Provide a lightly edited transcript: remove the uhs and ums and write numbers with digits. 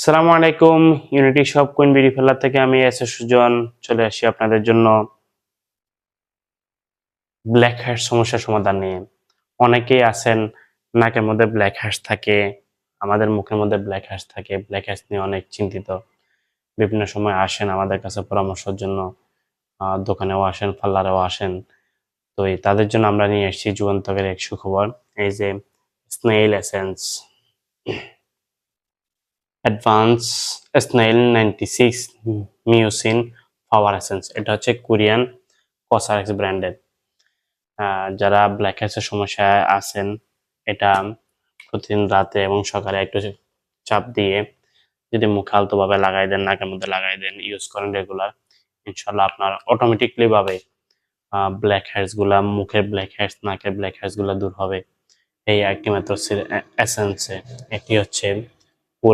আসসালামু আলাইকুম। Unity shop queen BD ফেলার থেকে আমি সুজন চলে আসি আপনাদের জন্য ব্ল্যাক হেডস সমস্যার সমাধান নিয়ে। অনেকেই আছেন নাকের মধ্যে ব্ল্যাক হেডস থাকে, আমাদের মুখের মধ্যে ব্ল্যাক হেডস থাকে, ব্ল্যাক হেডস নিয়ে অনেক চিন্তিত। বিভিন্ন সময় আসেন আমাদের কাছে পরামর্শের জন্য, দোকানেও আসেন, পার্লারেও আসেন। তো তাদের জন্য আমরা নিয়ে এসেছি যুগান্তকের এক সুখবর, এই যে snail essence advance snail 96 mucin power essence. এটা হচ্ছে কোরিয়ান কসারেক্স ব্র্যান্ডের। যারা ব্ল্যাক হেডসের সমস্যায় আছেন, এটা প্রতিদিন রাতে এবং সকালে একটু চাপ দিয়ে যদি মুখে আলতোভাবে লাগাই দেন, নাকের মধ্যে লাগাই দেন, ইউজ করেন রেগুলার, ইনশাল্লাহ আপনার অটোমেটিকলি ভাবে ব্ল্যাক হেডস গুলা, মুখের ব্ল্যাক হেডস, নাকের ব্ল্যাক হেডস গুলা দূর হবে এই একটি মাত্র এসেন্সে। এটি হচ্ছে